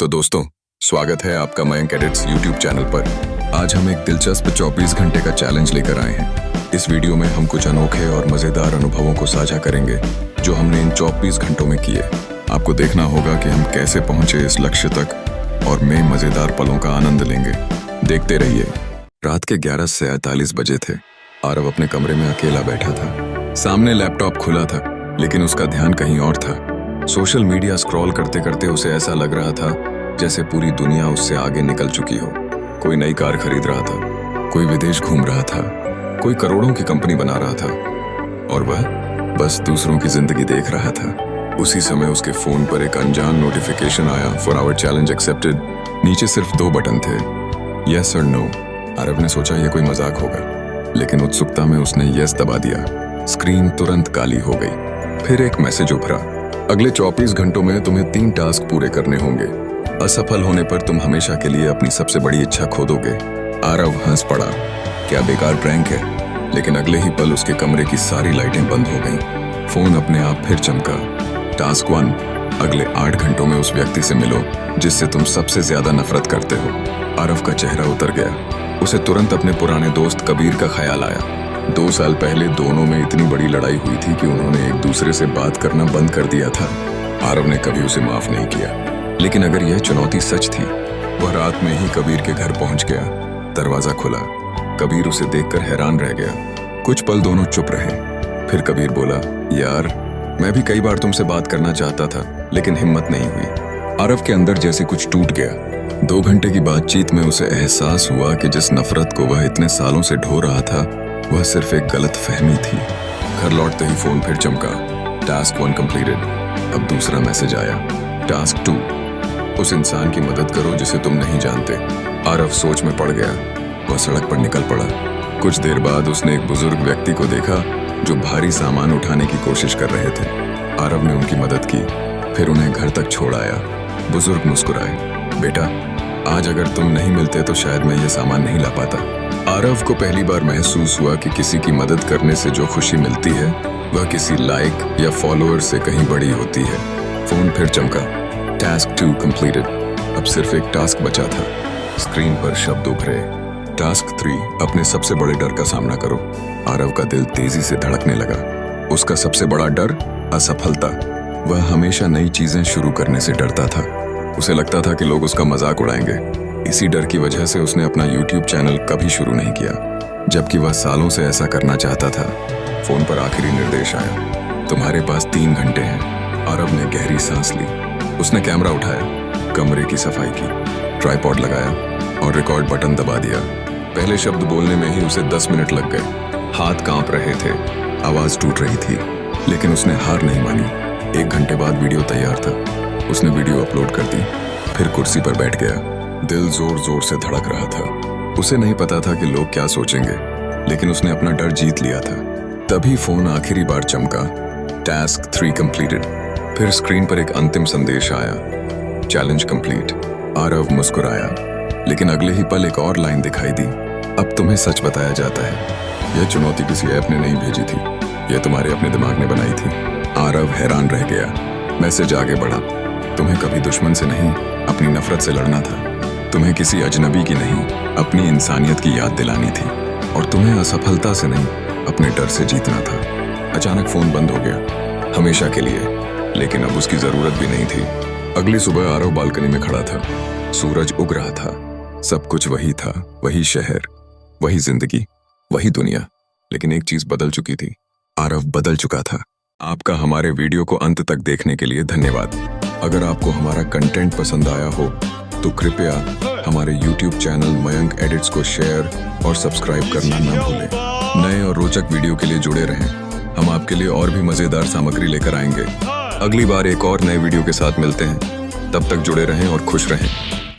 तो दोस्तों, स्वागत है आपका मयंक एडिट्स यूट्यूब चैनल पर। आज हम एक दिलचस्प 24 घंटे का चैलेंज लेकर आए हैं। इस वीडियो में हम कुछ अनोखे और मजेदार अनुभवों को साझा करेंगे जो हमने इन 24 घंटों में किए। आपको देखना होगा कि हम कैसे पहुंचे इस लक्ष्य तक और में मजेदार पलों का आनंद लेंगे। देखते रहिए। रात के 11:48 बजे थे। आरव अपने कमरे में अकेला बैठा था। सामने लैपटॉप खुला था, लेकिन उसका ध्यान कहीं और था। सोशल मीडिया स्क्रॉल करते करते उसे ऐसा लग रहा था जैसे पूरी दुनिया उससे आगे निकल चुकी हो। कोई नई कार खरीद रहा था, कोई विदेश घूम रहा था, कोई करोड़ों की कंपनी बना रहा था और वह बस दूसरों की जिंदगी देख रहा था। उसी समय उसके फोन पर एक अनजान नोटिफिकेशन आया, फॉर आवर चैलेंज एक्सेप्टेड। नीचे सिर्फ 2 बटन थे, यस और नो। आरव ने सोचा यह कोई मजाक होगा, लेकिन उत्सुकता में उसने यस दबा दिया। स्क्रीन तुरंत काली हो गई। फिर एक मैसेज उभरा, अगले 24 घंटों में तुम्हें 3 टास्क पूरे करने होंगे। असफल होने पर तुम हमेशा के लिए अपनी सबसे बड़ी इच्छा खो दोगे। आरव हंस पड़ा, क्या बेकार प्रैंक है। लेकिन अगले ही पल उसके कमरे की सारी लाइटें बंद हो गईं। फोन अपने आप फिर चमका। टास्क 1, अगले 8 घंटों में उस व्यक्ति से मिलो जिससे तुम सबसे ज्यादा नफरत करते हो। आरव का चेहरा उतर गया। उसे तुरंत अपने पुराने दोस्त कबीर का ख्याल आया। 2 साल पहले दोनों में इतनी बड़ी लड़ाई हुई थी कि उन्होंने एक दूसरे से बात करना बंद कर दिया था। आरव ने कभी उसे माफ नहीं किया, लेकिन अगर यह चुनौती सच थी। वह रात में ही कबीर के घर पहुंच गया। दरवाजा खुला। कबीर उसे देखकर हैरान रह गया। कुछ पल दोनों चुप रहे। फिर कबीर बोला, यार, मैं भी कई बार तुमसे बात करना चाहता था, लेकिन हिम्मत नहीं हुई। आरव के अंदर जैसे कुछ टूट गया। 2 घंटे की बातचीत में उसे एहसास हुआ कि जिस नफरत को वह इतने सालों से ढो रहा था, वह सिर्फ एक गलत फहमी थी। घर लौटते ही फोन फिर चमका। Task 1 completed. अब दूसरा मैसेज आया, टास्क 2, उस इंसान की मदद करो जिसे तुम नहीं जानते। आरव सोच में पड़ गया। वह सड़क पर निकल पड़ा। कुछ देर बाद उसने एक बुजुर्ग व्यक्ति को देखा जो भारी सामान उठाने की कोशिश कर रहे थे। आरव ने उनकी मदद की, फिर उन्हें घर तक छोड़ आया। बुजुर्ग मुस्कुराए, बेटा, आज अगर तुम नहीं मिलते तो शायद मैं ये सामान नहीं ला पाता। आरव को पहली बार महसूस हुआ कि किसी की मदद करने से जो खुशी मिलती है वह किसी लाइक या फॉलोअर से कहीं बड़ी होती है। फोन फिर चमका। Task 2 completed. अब सिर्फ एक टास्क बचा था। स्क्रीन पर शब्द उभरे, टास्क 3, अपने सबसे बड़े डर का सामना करो। आरव का दिल तेजी से धड़कने लगा। उसका सबसे बड़ा डर असफलता। वह हमेशा नई चीजें शुरू करने से डरता था। उसे लगता था कि लोग उसका मजाक उड़ाएंगे। इसी डर की वजह से उसने अपना YouTube चैनल कभी शुरू नहीं किया, जबकि वह सालों से ऐसा करना चाहता था। फोन पर आखिरी निर्देश आया, तुम्हारे पास 3 घंटे हैं। आरव ने गहरी सांस ली। उसने कैमरा उठाया, कमरे की सफाई की, ट्राइपॉड लगाया और रिकॉर्ड बटन दबा दिया। पहले शब्द बोलने में ही उसे 10 मिनट लग गए। हाथ कांप रहे थे, आवाज टूट रही थी, लेकिन उसने हार नहीं मानी। 1 घंटे बाद वीडियो तैयार था। उसने वीडियो अपलोड कर दी, फिर कुर्सी पर बैठ गया। दिल जोर जोर से धड़क रहा था। उसे नहीं पता था कि लोग क्या सोचेंगे, लेकिन उसने अपना डर जीत लिया था। तभी फोन आखिरी बार चमका। Task 3 completed. फिर स्क्रीन पर एक अंतिम संदेश आया, चैलेंज कंप्लीट। आरव मुस्कुराया, लेकिन अगले ही पल एक और लाइन दिखाई दी, अब तुम्हें सच बताया जाता है। यह चुनौती किसी ऐप ने नहीं भेजी थी, यह तुम्हारे अपने दिमाग ने बनाई थी। आरव हैरान रह गया। मैसेज आगे बढ़ा, तुम्हें कभी दुश्मन से नहीं, अपनी नफरत से लड़ना था। तुम्हें किसी अजनबी की नहीं, अपनी इंसानियत की याद दिलानी थी। और तुम्हें असफलता से नहीं, अपने डर से जीतना था। अचानक फोन बंद हो गया, हमेशा के लिए। लेकिन अब उसकी जरूरत भी नहीं थी। अगली सुबह आरव बालकनी में खड़ा था। सूरज उग रहा था। सब कुछ वही था, वही शहर, वही जिंदगी, वही दुनिया। लेकिन एक चीज बदल चुकी थी। आरव बदल चुका था। आपका हमारे वीडियो को अंत तक देखने के लिए धन्यवाद। अगर आपको हमारा कंटेंट पसंद आया हो तो कृपया हमारे YouTube चैनल मयंक एडिट्स को शेयर और सब्सक्राइब करना न भूलें। नए और रोचक वीडियो के लिए जुड़े रहें। हम आपके लिए और भी मजेदार सामग्री लेकर आएंगे। अगली बार एक और नए वीडियो के साथ मिलते हैं। तब तक जुड़े रहें और खुश रहें।